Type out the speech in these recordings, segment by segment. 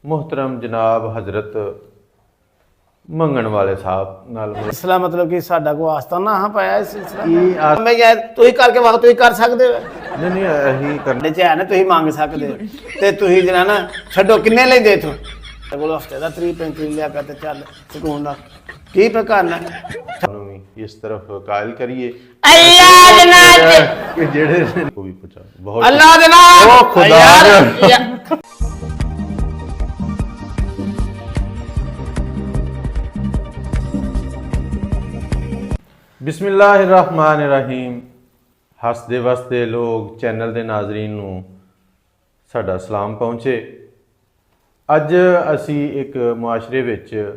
ਮੁਹਤਰਮ ਜਨਾਬ ਹਜ਼ਰਤ ਮੰਗਣ ਵਾਲੇ ਸਾਹਿਬ ਨਾਲ ਸਿਲਸਿਲਾ ਮਤਲਬ ਕਿ ਸਾਡਾ ਕੋ ਆਸਤਾਨਾ ਹਾਂ ਪਾਇਆ ਇਸ ਸਿਲਸਿਲਾ ਮੈਂ ਯਾਰ ਤੁਸੀਂ ਕਰਕੇ ਵਕਤ ਤੁਸੀਂ ਕਰ ਸਕਦੇ ਹੋ ਨਹੀਂ ਅਸੀਂ ਕਰਨੇ ਚ ਹੈ ਨਾ ਤੁਸੀਂ ਮੰਗ ਸਕਦੇ ਹੋ ਤੇ ਤੁਸੀਂ ਜਿਹੜਾ ਨਾ ਛੱਡੋ ਕਿੰਨੇ ਲੈਂਦੇ ਇਥੋਂ ਕੋਲ ਹਫਤੇ ਦਾ 30-35 ਲਿਆ ਕਰ ਤੇ ਚੱਲ ਸਕੂਨ ਨਾਲ ਕੀ ਕਰਨਾ ਨੂੰ ਵੀ ਇਸ ਤਰਫ ਕਾਇਲ ਕਰੀਏ ਅੱਲਾਹ ਦੇ ਨਾਮ ਕਿ ਜਿਹੜੇ ਕੋ ਵੀ ਪਹੁੰਚਾ ਬਹੁਤ ਅੱਲਾਹ ਦੇ ਨਾਮ ਉਹ ਖੁਦਾ ਬਿਸਮਿल्लाहिर्रहमानिर्रहीम ਹੱਸਦੇ ਵਸਦੇ ਲੋਕ ਚੈਨਲ ਦੇ ਨਾਜ਼ਰੀਨ ਨੂੰ ਸਾਡਾ ਸਲਾਮ ਪਹੁੰਚੇ। ਅੱਜ ਅਸੀਂ ਇੱਕ ਮੁਆਸ਼ਰੇ ਵਿੱਚ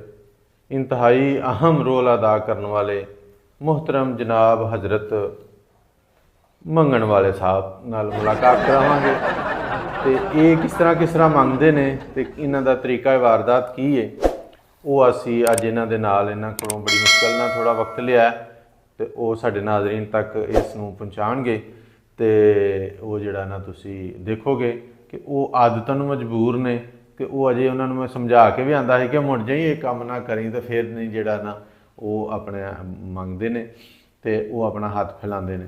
ਇੰਤਹਾਈ ਅਹਿਮ ਰੋਲ ਅਦਾ ਕਰਨ ਵਾਲੇ ਮੁਹਤਰਮ ਜਨਾਬ ਹਜ਼ਰਤ ਮੰਗਣ ਵਾਲੇ ਸਾਹਿਬ ਨਾਲ ਮੁਲਾਕਾਤ ਕਰਾਵਾਂਗੇ ਤੇ ਇਹ ਕਿਸ ਤਰ੍ਹਾਂ ਮੰਗਦੇ ਨੇ ਤੇ ਇਹਨਾਂ ਦਾ ਤਰੀਕਾ ਵਾਰਦਾਤ ਕੀ ਹੈ ਉਹ ਅਸੀਂ ਅੱਜ ਇਹਨਾਂ ਦੇ ਨਾਲ ਇਹਨਾਂ ਕੋਲੋਂ ਬੜੀ ਮੁਸ਼ਕਲ ਨਾਲ ਥੋੜਾ ਵਕਤ ਲਿਆ ਤੇ ਉਹ ਸਾਡੇ ਨਾਜ਼ਰੀਨ ਤੱਕ ਇਸ ਨੂੰ ਪਹੁੰਚਾਉਣਗੇ ਤੇ ਉਹ ਜਿਹੜਾ ਨਾ ਤੁਸੀਂ ਦੇਖੋਗੇ ਕਿ ਉਹ ਆਦਤਾਂ ਨੂੰ ਮਜਬੂਰ ਨੇ ਕਿ ਉਹ ਅਜੇ ਉਹਨਾਂ ਨੂੰ ਮੈਂ ਸਮਝਾ ਕੇ ਵੀ ਆਂਦਾ ਹੈ ਕਿ ਮੁੜ ਜਾਈ ਇਹ ਕੰਮ ਨਾ ਕਰੀ ਤਾਂ ਫਿਰ ਨਹੀਂ ਜਿਹੜਾ ਨਾ ਉਹ ਆਪਣੇ ਮੰਗਦੇ ਨੇ ਤੇ ਉਹ ਆਪਣਾ ਹੱਥ ਫੈਲਾਉਂਦੇ ਨੇ।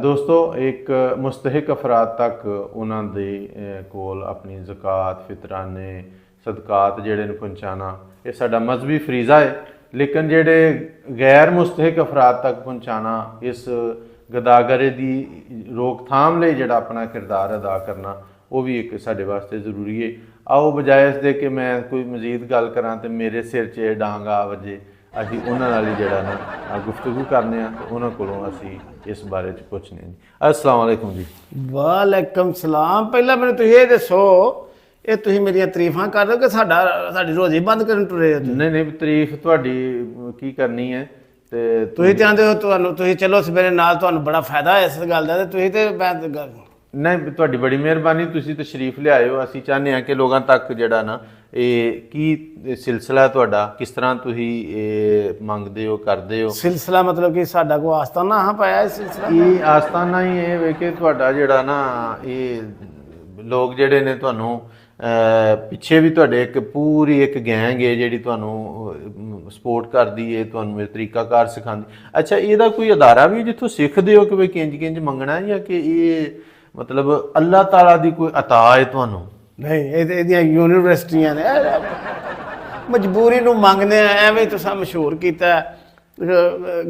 ਦੋਸਤੋ ਇੱਕ ਮੁਸਤਹਿਕ ਅਫਰਾਦ ਤੱਕ ਉਹਨਾਂ ਦੇ ਕੋਲ ਆਪਣੀ ਜ਼ਕਾਤ ਫਿਤਰਾਨੇ ਸਦਕਾਤ ਜਿਹੜੇ ਨੂੰ ਪਹੁੰਚਾਉਣਾ ਇਹ ਸਾਡਾ ਮਜ਼ਹਬੀ ਫਰੀਜ਼ਾ ਹੈ ਲੇਕਿਨ ਜਿਹੜੇ ਗੈਰ ਮੁਸਤਹਿਕ ਅਫਰਾਦ ਤੱਕ ਪਹੁੰਚਾਉਣਾ ਇਸ ਗਦਾਗਰੇ ਦੀ ਰੋਕਥਾਮ ਲਈ ਜਿਹੜਾ ਆਪਣਾ ਕਿਰਦਾਰ ਅਦਾ ਕਰਨਾ ਉਹ ਵੀ ਇੱਕ ਸਾਡੇ ਵਾਸਤੇ ਜ਼ਰੂਰੀ ਹੈ। ਆਓ ਬਜਾਏ ਇਸ ਦੇ ਕਿ ਮੈਂ ਕੋਈ ਮਜ਼ੀਦ ਗੱਲ ਕਰਾਂ ਤੇ ਮੇਰੇ ਸਿਰ 'ਚ ਡਾਂਗ ਆ ਵਜੇ ਅਸੀਂ ਉਹਨਾਂ ਨਾਲ ਹੀ ਜਿਹੜਾ ਨਾ ਗੁਫ਼ਤਗੂ ਕਰਨੇ ਆ ਤੇ ਉਹਨਾਂ ਕੋਲੋਂ ਅਸੀਂ ਇਸ ਬਾਰੇ 'ਚ ਪੁੱਛਨੇ ਆ ਜੀ। अस्सलाम वालेकुम जी। ਵਾਲੇਕਮ ਸਲਾਮ। ਪਹਿਲਾਂ ਮੈਨੂੰ ਤੁਸੀਂ ਇਹ ਦੱਸੋ ਇਹ ਤੁਸੀਂ ਮੇਰੀਆਂ ਤਾਰੀਫਾਂ ਕਰ ਰਹੇ ਹੋ ਕਿ ਸਾਡੀ ਰੋਜ਼ੀ ਬੰਦ ਕਰਨ ਟੁਰੇ ਹੋ? ਨਹੀਂ ਤਾਰੀਫ ਤੁਹਾਡੀ ਕੀ ਕਰਨੀ ਹੈ ਤੇ ਤੁਸੀਂ ਚਾਹੁੰਦੇ ਹੋ ਤੁਸੀਂ ਚਲੋ ਸਵੇਰੇ ਨਾਲ ਤੁਹਾਨੂੰ ਬੜਾ ਫਾਇਦਾ ਹੈ ਇਸ ਗੱਲ ਦਾ ਤੇ ਤੁਸੀਂ ਤੇ ਮੈਂ ਨਹੀਂ ਤੁਹਾਡੀ ਬੜੀ ਮਿਹਰਬਾਨੀ ਤੁਸੀਂ ਤਸ਼ਰੀਫ ਲਿਆਏ ਹੋ। ਅਸੀਂ ਚਾਹੁੰਦੇ ਹਾਂ ਕਿ ਲੋਕਾਂ ਤੱਕ ਜਿਹੜਾ ਨਾ ਇਹ ਕੀ ਸਿਲਸਿਲਾ ਤੁਹਾਡਾ ਕਿਸ ਤਰ੍ਹਾਂ ਤੁਸੀਂ ਇਹ ਮੰਗਦੇ ਹੋ ਕਰਦੇ ਹੋ। ਸਿਲਸਿਲਾ ਮਤਲਬ ਕਿ ਸਾਡਾ ਕੋ ਆਸਤਾਨਾ ਹਾਂ ਪਾਇਆ ਇਸ ਸਿਲਸਿਲਾ ਇਹ ਆਸਤਾਨਾ ਹੀ ਇਹ ਵੇ ਕਿ ਤੁਹਾਡਾ ਜਿਹੜਾ ਨਾ ਇਹ ਲੋਕ ਜਿਹੜੇ ਨੇ ਤੁਹਾਨੂੰ ਪਿੱਛੇ ਵੀ ਤੁਹਾਡੇ ਇੱਕ ਪੂਰੀ ਇੱਕ ਗੈਂਗ ਹੈ ਜਿਹੜੀ ਤੁਹਾਨੂੰ ਸਪੋਰਟ ਕਰਦੀ ਹੈ ਤੁਹਾਨੂੰ ਇਹ ਤਰੀਕਾਕਾਰ ਸਿਖਾਉਂਦੀ। ਅੱਛਾ ਇਹਦਾ ਕੋਈ ਅਦਾਰਾ ਵੀ ਜਿੱਥੋਂ ਸਿੱਖਦੇ ਹੋ ਕਿ ਵੀ ਕਿੰਜ ਮੰਗਣਾ ਜਾਂ ਕਿ ਇਹ ਮਤਲਬ ਅੱਲਾਹ ਤਾਲਾ ਦੀ ਕੋਈ ਅਤਾ ਹੈ ਤੁਹਾਨੂੰ? ਨਹੀਂ ਇਹਦੀਆਂ ਯੂਨੀਵਰਸਿਟੀਆਂ ਨੇ ਮਜਬੂਰੀ ਨੂੰ ਮੰਗਦੇ ਆ ਐਵੇਂ ਤੁਸੀਂ ਮਸ਼ਹੂਰ ਕੀਤਾ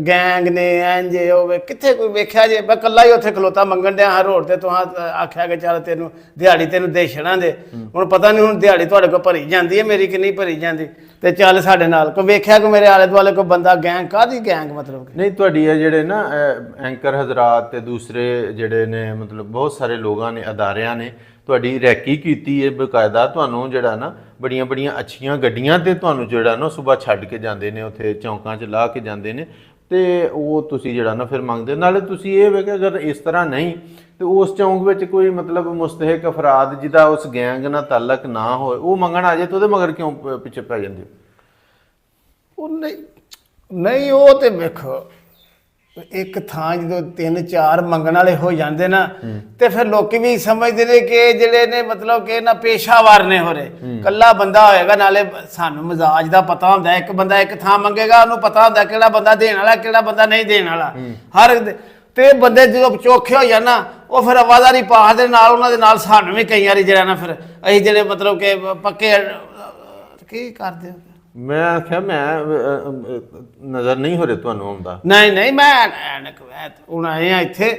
ਗੈਂਗ ਨੇ ਐਂਜੇ ਹੋਵੇ ਕਿੱਥੇ ਕੋਈ ਵੇਖਿਆ ਜੇ ਮੈਂ ਇਕੱਲਾ ਹੀ ਉੱਥੇ ਖਲੋਤਾ ਮੰਗਣ ਡਿਆ ਹਰ ਰੋਡ ਤੇ ਤੁਹਾਂ ਆਖਿਆ ਕਿ ਚੱਲ ਤੈਨੂੰ ਦਿਹਾੜੀ ਤੈਨੂੰ ਦੇ ਛੜਾਂ ਦੇ ਹੁਣ ਪਤਾ ਨਹੀਂ ਹੁਣ ਦਿਹਾੜੀ ਤੁਹਾਡੇ ਕੋਲ ਭਰੀ ਜਾਂਦੀ ਹੈ ਮੇਰੀ ਕਿ ਨਹੀਂ ਭਰੀ ਜਾਂਦੀ ਤੇ ਚੱਲ ਸਾਡੇ ਨਾਲ ਕੋਈ ਵੇਖਿਆ ਕਿ ਮੇਰੇ ਆਲੇ ਦੁਆਲੇ ਕੋਈ ਬੰਦਾ ਗੈਂਗ ਕਾਹਦੀ ਗੈਂਗ ਮਤਲਬ ਨਹੀਂ ਤੁਹਾਡੀ ਇਹ ਜਿਹੜੇ ਨਾ ਐਂਕਰ ਹਜ਼ਰਾਤ ਤੇ ਦੂਸਰੇ ਜਿਹੜੇ ਨੇ ਮਤਲਬ ਬਹੁਤ ਸਾਰੇ ਲੋਕਾਂ ਨੇ ਅਦਾਰਿਆਂ ਨੇ ਤੁਹਾਡੀ ਰੈਕੀ ਕੀਤੀ ਹੈ ਬਕਾਇਦਾ ਤੁਹਾਨੂੰ ਜਿਹੜਾ ਨਾ ਬੜੀਆਂ ਅੱਛੀਆਂ ਗੱਡੀਆਂ ਤੇ ਤੁਹਾਨੂੰ ਜਿਹੜਾ ਨਾ ਸਵੇਰ ਛੱਡ ਕੇ ਜਾਂਦੇ ਨੇ ਉੱਥੇ ਚੌਂਕਾਂ 'ਚ ਲਾ ਕੇ ਜਾਂਦੇ ਨੇ ਤੇ ਉਹ ਤੁਸੀਂ ਜਿਹੜਾ ਨਾ ਫਿਰ ਮੰਗਦੇ ਨਾਲੇ ਤੁਸੀਂ ਇਹ ਵੇ ਕਿ ਅਗਰ ਇਸ ਤਰ੍ਹਾਂ ਨਹੀਂ ਤੇ ਉਸ ਚੌਂਕ ਵਿੱਚ ਕੋਈ ਮਤਲਬ ਮੁਸਤਹਿਕ ਅਫਰਾਦ ਜਿਹਦਾ ਉਸ ਗੈਂਗ ਨਾਲ ਤਾਲਕ ਨਾ ਹੋਏ ਉਹ ਮੰਗਣ ਆ ਜਾਏ ਤਾਂ ਉਹਦੇ ਮਗਰ ਕਿਉਂ ਪਿੱਛੇ ਪੈ ਜਾਂਦੇ ਉਹ ਨਹੀਂ ਉਹ ਤੇ ਵੇਖੋ ਇੱਕ ਥਾਂ ਜਦੋਂ 3-4 ਮੰਗਣ ਵਾਲੇ ਹੋ ਜਾਂਦੇ ਨਾ ਤੇ ਫਿਰ ਲੋਕੀ ਵੀ ਸਮਝਦੇ ਨੇ ਕਿ ਜਿਹੜੇ ਨੇ ਮਤਲਬ ਕਿ ਨਾ ਪੇਸ਼ਾਵਰ ਨੇ ਹੋਰੇ ਕੱਲਾ ਬੰਦਾ ਹੋਏਗਾ ਨਾਲੇ ਸਾਨੂੰ ਮਜ਼ਾਜ ਦਾ ਪਤਾ ਹੁੰਦਾ ਇੱਕ ਬੰਦਾ ਇੱਕ ਥਾਂ ਮੰਗੇਗਾ ਉਹਨੂੰ ਪਤਾ ਹੁੰਦਾ ਕਿਹੜਾ ਬੰਦਾ ਦੇਣ ਵਾਲਾ ਕਿਹੜਾ ਬੰਦਾ ਨਹੀਂ ਦੇਣ ਵਾਲਾ ਹਰ ਤੇ ਬੰਦੇ ਜਦੋਂ ਚੋਖੇ ਹੋ ਜਾਣਾ ਉਹ ਫਿਰ ਆਵਾਜ਼ਾਰੀ ਪਾ ਦੇ ਨਾਲ ਉਹਨਾਂ ਦੇ ਨਾਲ ਸਾਨੂੰ ਵੀ ਕਈ ਵਾਰੀ ਜਿਹੜਾ ਨਾ ਫਿਰ ਅਸੀਂ ਜਿਹੜੇ ਮਤਲਬ ਕਿ ਪੱਕੇ ਕੀ ਕਰਦੇ ਹੋ ਮੈਂ ਆਖਿਆ ਮੈਂ ਨਜ਼ਰ ਨਹੀਂ ਹੋ ਰਿਹਾ ਤੁਹਾਨੂੰ ਆਉਂਦਾ ਨਹੀਂ ਮੈਂ ਹੁਣ ਆਏ ਆ ਇੱਥੇ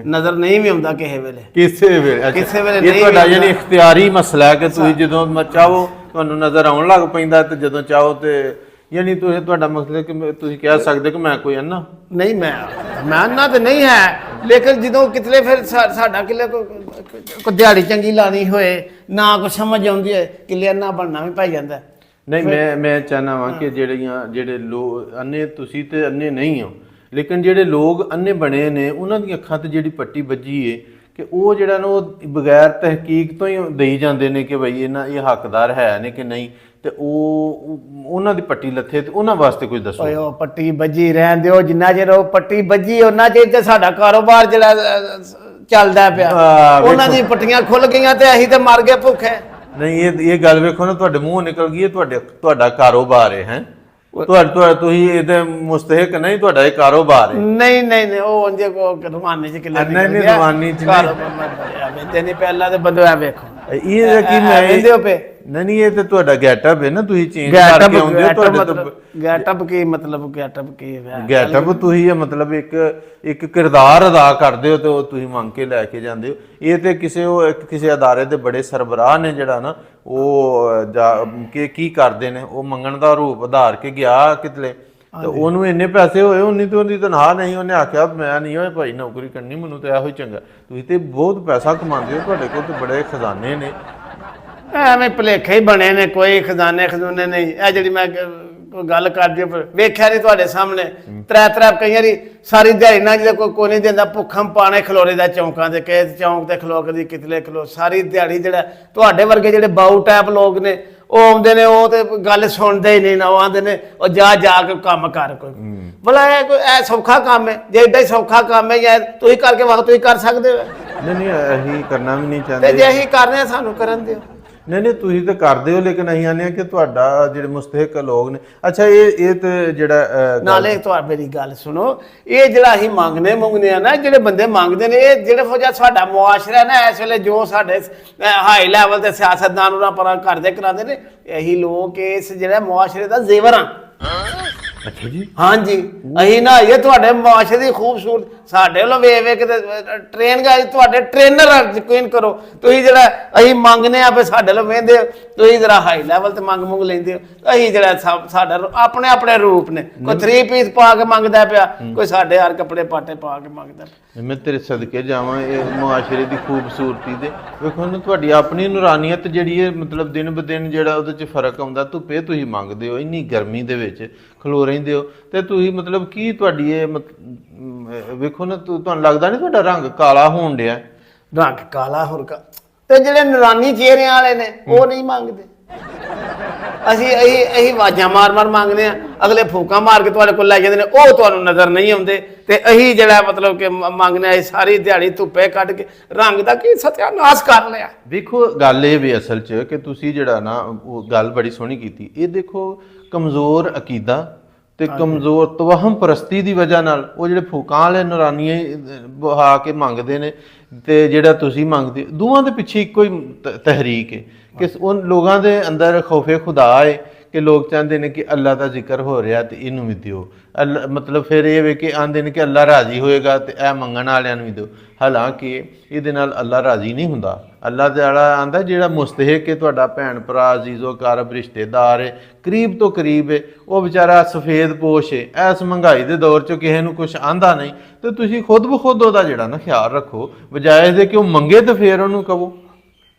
ਨਜ਼ਰ ਨਹੀਂ ਵੀ ਆਉਂਦਾ ਕਿਸੇ ਵੇਲੇ ਕਿਸੇ ਵੇਲੇ ਇਹ ਤੁਹਾਡਾ ਯਾਨੀ ਇਖਤਿਆਰੀ ਮਸਲਾ ਹੈ ਕਿ ਤੁਸੀਂ ਜਦੋਂ ਚਾਹੋ ਤੁਹਾਨੂੰ ਨਜ਼ਰ ਆਉਣ ਲੱਗ ਪੈਂਦਾ ਤੇ ਜਦੋਂ ਚਾਹੋ ਤੇ ਯਾਨੀ ਤੁਸੀਂ ਤੁਹਾਡਾ ਮਸਲਾ ਕਿ ਤੁਸੀਂ ਕਹਿ ਸਕਦੇ ਕਿ ਮੈਂ ਕੋਈ ਅੰਨਾ ਨਹੀਂ ਮੈਂ ਅੰਨਾ ਤੇ ਨਹੀਂ ਹੈ ਲੇਕਿਨ ਜਦੋਂ ਕਿਤਲੇ ਫਿਰ ਸਾਡਾ ਕਿਲੇ ਕੋਈ ਦਿਹਾੜੀ ਚੰਗੀ ਲਾਣੀ ਹੋਏ ਨਾ ਕੁਛ ਸਮਝ ਆਉਂਦੀ ਹੈ ਕਿਲੇ ਅੰਨਾ ਬਣਨਾ ਵੀ ਪੈ ਜਾਂਦਾ। ਨਹੀਂ ਮੈਂ ਚਾਹੁੰਦਾ ਵਾਂ ਕਿ ਜਿਹੜੇ ਲੋਕ ਅੰਨੇ ਤੁਸੀਂ ਤੇ ਅੰਨੇ ਨਹੀਂ ਹੋ ਲੇਕਿਨ ਜਿਹੜੇ ਲੋਕ ਅੰਨੇ ਬਣੇ ਨੇ ਉਹਨਾਂ ਦੀਆਂ ਅੱਖਾਂ ਤੇ ਜਿਹੜੀ ਪੱਟੀ ਵੱਜੀ ਏ ਕਿ ਉਹ ਜਿਹੜਾ ਨਾ ਉਹ ਬਗੈਰ ਤਹਿਕੀਕ ਤੋਂ ਹੀ ਦੇਈ ਜਾਂਦੇ ਨੇ ਕਿ ਬਈ ਇਹ ਹੱਕਦਾਰ ਹੈ ਨੇ ਕਿ ਨਹੀਂ ਤੇ ਉਹਨਾਂ ਦੀ ਪੱਟੀ ਲੱਥੇ ਤੇ ਉਹਨਾਂ ਵਾਸਤੇ ਕੁਝ ਦੱਸੋ। ਓਏ ਉਹ ਪੱਟੀ ਵੱਜੀ ਰਹਿਣ ਦਿਓ ਜਿੰਨਾ ਚਿਰ ਉਹ ਪੱਟੀ ਵੱਜੀ ਉਹਨਾਂ ਚਿਰ ਤੇ ਸਾਡਾ ਕਾਰੋਬਾਰ ਜਿਹੜਾ ਚੱਲਦਾ ਪਿਆ ਉਹਨਾਂ ਦੀ ਪੱਟੀਆਂ ਖੁੱਲ ਗਈਆਂ ਤੇ ਅਸੀਂ ਤੇ ਮਰ ਗਏ ਭੁੱਖੇ। ਨਹੀਂ ਇਹ ਗੱਲ ਵੇਖੋ ਨਾ, ਤੁਹਾਡੇ ਮੂੰਹੋਂ ਨਿਕਲ ਗਈ ਹੈ ਤੁਹਾਡਾ ਕਾਰੋਬਾਰ ਹੈ ਤੁਹਾਡਾ ਤੁਸੀਂ ਇਹਦੇ ਮੁਸਤਹਿਕ ਨਹੀਂ, ਤੁਹਾਡਾ ਇਹ ਕਾਰੋਬਾਰ ਹੈ। ਨਹੀਂ ਨਹੀਂ ਨਹੀਂ, ਉਹ ਉਂਝੇ ਕੋ ਰਵਾਨੀ ਚ ਕਿਲੇ ਨਹੀਂ ਰਵਾਨੀ ਚ ਨਹੀਂ ਪਹਿਲਾਂ ਤੇ ਬੰਦਿਆ ਵੇਖੋ ਇਹ ਕੀ ਮੈਂ ਵੇਂਦੇ ਹੋ ਪਏ। ਨਹੀਂ ਇਹ ਤੇ ਤੁਹਾਡਾ ਗੈਟਅਪ ਹੈ ਨਾ, ਤੁਸੀਂ ਚੇਂਜ ਕਰਕੇ ਆਉਂਦੇ ਹੋ। ਤੁਹਾਡੇ ਤੋਂ ਗੈਟਅਪ ਕੀ ਮਤਲਬ, ਗੈਟਅਪ ਕੀ ਹੈ? ਗੈਟਅਪ ਤੁਸੀਂ ਇਹ ਮਤਲਬ ਇੱਕ ਕਿਰਦਾਰ ਅਦਾ ਕਰਦੇ ਹੋ ਤੇ ਉਹ ਤੁਸੀਂ ਮੰਗ ਕੇ ਲੈ ਕੇ ਜਾਂਦੇ ਹੋ। ਇਹ ਤੇ ਕਿਸੇ ਅਦਾਰੇ ਦੇ ਬੜੇ ਸਰਬਰਾਹ ਨੇ ਜਿਹੜਾ ਨਾ ਉਹ ਕੀ ਕਰਦੇ ਨੇ, ਉਹ ਮੰਗਣ ਦਾ ਰੂਪ ਆਧਾਰ ਕੇ ਗਿਆ ਕਿਤਲੇ ਤੇ ਉਹਨੂੰ ਇੰਨੇ ਪੈਸੇ ਹੋਏ, ਉਨੀ ਤੇ ਉਹਦੀ ਤਨਖਾਹ ਨਹੀਂ, ਉਹਨੇ ਆਖਿਆ ਮੈਂ ਨਹੀਂ ਹੋਏ ਭਾਈ ਨੌਕਰੀ ਕਰਨੀ, ਮੈਨੂੰ ਤਾਂ ਇਹੋ ਹੀ ਚੰਗਾ। ਤੁਸੀਂ ਤੇ ਬਹੁਤ ਪੈਸਾ ਕਮਾਉਂਦੇ ਹੋ, ਤੁਹਾਡੇ ਕੋਲ ਤੇ ਬੜੇ ਖਜ਼ਾਨੇ ਨੇ। ਐਵੇਂ ਭੁਲੇਖੇ ਹੀ ਬਣੇ ਨੇ, ਕੋਈ ਖਜ਼ਾਨੇ ਖਜ਼ੂਨੇ ਨਹੀਂ। ਇਹ ਜਿਹੜੀ ਮੈਂ ਕੋਈ ਗੱਲ ਕਰਦੀ ਵੇਖਿਆ ਨਹੀਂ ਤੁਹਾਡੇ ਸਾਹਮਣੇ, ਤਰੇ ਕਈ ਵਾਰੀ ਸਾਰੀ ਦਿਹਾੜੀ ਨਾਲ ਜਿਹਦਾ ਕੋਈ ਨਹੀਂ ਦਿੰਦਾ, ਭੁੱਖਮ ਪਾਣੇ ਖਲੋਰੇ ਦਾ ਚੌਂਕਾਂ ਤੇ, ਕਿਸੇ ਚੌਂਕ ਤੇ ਖਲੋ ਕਦੀ ਕਿਤਲੇ ਖਲੋ, ਸਾਰੀ ਦਿਹਾੜੀ ਜਿਹੜਾ ਤੁਹਾਡੇ ਵਰਗੇ ਜਿਹੜੇ ਬਾਊ ਟਾਈਪ ਲੋਕ ਨੇ ਉਹ ਆਉਂਦੇ ਨੇ, ਉਹ ਤੇ ਗੱਲ ਸੁਣਦੇ ਹੀ ਨਹੀਂ ਨਾ, ਉਹ ਆਉਂਦੇ ਨੇ ਉਹ ਜਾ ਕੇ ਕੰਮ ਕਰ ਕੋਈ ਭਲਾ ਇਹ ਸੌਖਾ ਕੰਮ ਹੈ? ਜੇ ਏਡਾ ਹੀ ਸੌਖਾ ਕੰਮ ਹੈ ਯਾਰ ਤੁਸੀਂ ਕਰਕੇ ਵਕਤ ਤੁਸੀਂ ਕਰ ਸਕਦੇ ਹੋ। ਨਹੀਂ ਅਸੀਂ ਕਰਨਾ ਵੀ ਨਹੀਂ ਤੇ ਚਾਹੁੰਦੇ। ਜੇ ਅਸੀਂ ਕਰਨੇ ਆ ਸਾਨੂੰ ਕਰਨ ਦਿਓ। ਨਹੀਂ ਤੁਸੀਂ ਤਾਂ ਕਰਦੇ ਹੋ, ਲੇਕਿਨ ਅਸੀਂ ਆਨੇ ਆ ਕਿ ਤੁਹਾਡਾ ਜਿਹੜੇ ਮੁਸਤਹਿਕ ਲੋਕ ਨੇ। ਅੱਛਾ ਇਹ ਤੇ ਜਿਹੜਾ ਨਾਲੇ ਤੁਹਾਡੀ ਮੇਰੀ ਗੱਲ ਸੁਣੋ, ਇਹ ਜਿਹੜਾ ਅਸੀਂ ਮੰਗਨੇ ਆ ਨਾ, ਜਿਹੜੇ ਬੰਦੇ ਮੰਗਦੇ ਨੇ, ਇਹ ਜਿਹੜੇ ਫੌਜਾ ਸਾਡਾ ਮੁਆਸ਼ਰਾ ਨਾ ਇਸ ਵੇਲੇ ਜੋ ਸਾਡੇ ਹਾਈ ਲੈਵਲ ਤੇ ਸਿਆਸਤਦਾਨ ਉਹਨਾਂ ਪਰਾਂ ਕਰਦੇ ਕਰਾਉਂਦੇ ਨੇ, ਇਹੀ ਲੋਕ ਇਸ ਜਿਹੜਾ ਮੁਆਸ਼ਰੇ ਦਾ ਜ਼ੇਵਰ ਆ। ਅੱਛਾ ਜੀ, ਹਾਂਜੀ ਅਸੀਂ ਨਾ ਇਹ ਤੁਹਾਡੇ ਮੁਆਸ਼ਰੇ ਦੀ ਖੂਬਸੂਰਤ ਸਾਡੇ ਵੱਲੋਂ ਵੇਖ ਕੇ ਟ੍ਰੇਨ ਗਏ, ਤੁਹਾਡੇ ਟ੍ਰੇਨਰ ਯਕੀਨ ਕਰੋ। ਤੁਸੀਂ ਜਿਹੜਾ ਅਸੀਂ ਮੰਗਨੇ ਆ ਫਿਰ ਸਾਡੇ ਵੱਲੋਂ ਵੇਂਦੇ ਹੋ, ਤੁਸੀਂ ਜਰਾ ਹਾਈ ਲੈਵਲ ਤੇ ਮੰਗ ਲੈਂਦੇ ਹੋ। ਅਸੀਂ ਜਿਹੜਾ ਸਾਡਾ ਆਪਣੇ ਰੂਪ ਨੇ, ਕੋਈ 3 ਪੀਸ ਪਾ ਕੇ ਮੰਗਦਾ ਪਿਆ, ਕੋਈ ਸਾਡੇ ਹਰ ਕੱਪੜੇ ਪਾਟੇ ਪਾ ਕੇ ਮੰਗਦਾ ਪਿਆ। ਮੈਂ ਤੇਰੇ ਸਦਕੇ ਜਾਵਾਂ ਇਹ ਮੁਆਸ਼ਰੇ ਦੀ ਖੂਬਸੂਰਤੀ ਦੇ। ਵੇਖੋ ਨਾ ਤੁਹਾਡੀ ਆਪਣੀ ਨੂਰਾਨੀਅਤ ਜਿਹੜੀ ਹੈ, ਮਤਲਬ ਦਿਨ ਬ ਦਿਨ ਜਿਹੜਾ ਉਹਦੇ 'ਚ ਫਰਕ ਆਉਂਦਾ। ਧੁੱਪੇ ਤੁਸੀਂ ਮੰਗਦੇ ਹੋ, ਇੰਨੀ ਗਰਮੀ ਦੇ ਵਿੱਚ ਖਲੋ ਰਹਿੰਦੇ ਹੋ, ਤੇ ਤੁਸੀਂ ਮਤਲਬ ਕੀ ਤੁਹਾਡੀ ਇਹ ਵੇਖੋ ਨਾ, ਤੁਹਾਨੂੰ ਲੱਗਦਾ ਨਹੀਂ ਤੁਹਾਡਾ ਰੰਗ ਕਾਲਾ ਹੋਣ ਡਿਆ? ਰੰਗ ਕਾਲਾ ਹੋਰ ਤੇ ਜਿਹੜੇ ਨੂਰਾਨੀ ਚਿਹਰਿਆਂ ਵਾਲੇ ਨੇ ਉਹ ਨਹੀਂ ਮੰਗਦੇ। ਅਸੀਂ ਆਵਾਜ਼ਾਂ ਮਾਰ ਮੰਗਦੇ ਆ, ਅਗਲੇ ਫੂਕਾਂ ਮਾਰ ਕੇ ਤੁਹਾਡੇ ਕੋਲ ਲੈ ਜਾਂਦੇ ਨੇ, ਉਹ ਤੁਹਾਨੂੰ ਨਜ਼ਰ ਨਹੀਂ ਆਉਂਦੇ। ਤੇ ਅਸੀਂ ਜਿਹੜਾ ਮਤਲਬ ਕਿ ਮੰਗਨੇ ਆ ਸਾਰੀ ਦਿਹਾੜੀ ਧੁੱਪੇ ਕੱਢ ਕੇ ਰੰਗ ਦਾ ਕੀ ਸਤਿਆਨਾਸ਼ ਕਰ ਲਿਆ। ਵੇਖੋ ਗੱਲ ਇਹ ਵੀ ਅਸਲ 'ਚ ਕਿ ਤੁਸੀਂ ਜਿਹੜਾ ਨਾ ਉਹ ਗੱਲ ਬੜੀ ਸੋਹਣੀ ਕੀਤੀ। ਇਹ ਦੇਖੋ ਕਮਜ਼ੋਰ ਅਕੀਦਾ ਤੇ ਕਮਜ਼ੋਰ ਤਵਹਮ ਪ੍ਰਸਤੀ ਦੀ ਵਜ੍ਹਾ ਨਾਲ ਉਹ ਜਿਹੜੇ ਫੂਕਾਂ ਵਾਲੇ ਨੂਰਾਨੀਆਂ ਬਹਾ ਕੇ ਮੰਗਦੇ ਨੇ ਤੇ ਜਿਹੜਾ ਤੁਸੀਂ ਮੰਗਦੇ, ਦੋਵਾਂ ਦੇ ਪਿੱਛੇ ਇੱਕੋ ਹੀ ਤਹਿਰੀਕ ਹੈ ਕਿ ਉਹ ਲੋਕਾਂ ਦੇ ਅੰਦਰ ਖੌਫੇ ਖੁਦਾ ਹੈ ਕਿ ਲੋਕ ਚਾਹੁੰਦੇ ਨੇ ਕਿ ਅੱਲਾ ਦਾ ਜ਼ਿਕਰ ਹੋ ਰਿਹਾ ਤੇ ਇਹਨੂੰ ਵੀ ਦਿਓ। ਅੱਲਾ ਮਤਲਬ ਫਿਰ ਇਹ ਵੇ ਕਿ ਆਂਦੇ ਨੇ ਕਿ ਅੱਲਾ ਰਾਜ਼ੀ ਹੋਏਗਾ ਤੇ ਇਹ ਮੰਗਣ ਵਾਲਿਆਂ ਨੂੰ ਵੀ ਦਿਓ। ਹਾਲਾਂਕਿ ਇਹਦੇ ਨਾਲ ਅੱਲਾ ਰਾਜ਼ੀ ਨਹੀਂ ਹੁੰਦਾ। ਅੱਲਾ ਤਾਲਾ ਆਂਦਾ ਜਿਹੜਾ ਮੁਸਤਹਿਕ ਹੈ, ਤੁਹਾਡਾ ਭੈਣ ਭਰਾ ਅਜ਼ੀਜ਼ੋ ਕਾਰਬ ਰਿਸ਼ਤੇਦਾਰ ਹੈ, ਕਰੀਬ ਤੋਂ ਕਰੀਬ ਹੈ, ਉਹ ਵਿਚਾਰਾ ਸਫੇਦ ਪੋਸ਼ ਹੈ, ਇਸ ਮਹਿੰਗਾਈ ਦੇ ਦੌਰ 'ਚ ਕਿਸੇ ਨੂੰ ਕੁਝ ਆਂਦਾ ਨਹੀਂ, ਤੇ ਤੁਸੀਂ ਖੁਦ ਬਖੁਦ ਉਹਦਾ ਜਿਹੜਾ ਨਾ ਖਿਆਲ ਰੱਖੋ, ਬਜਾਏ ਦੇ ਕਿ ਉਹ ਮੰਗੇ ਤੇ ਫਿਰ ਉਹਨੂੰ ਕਹੋ।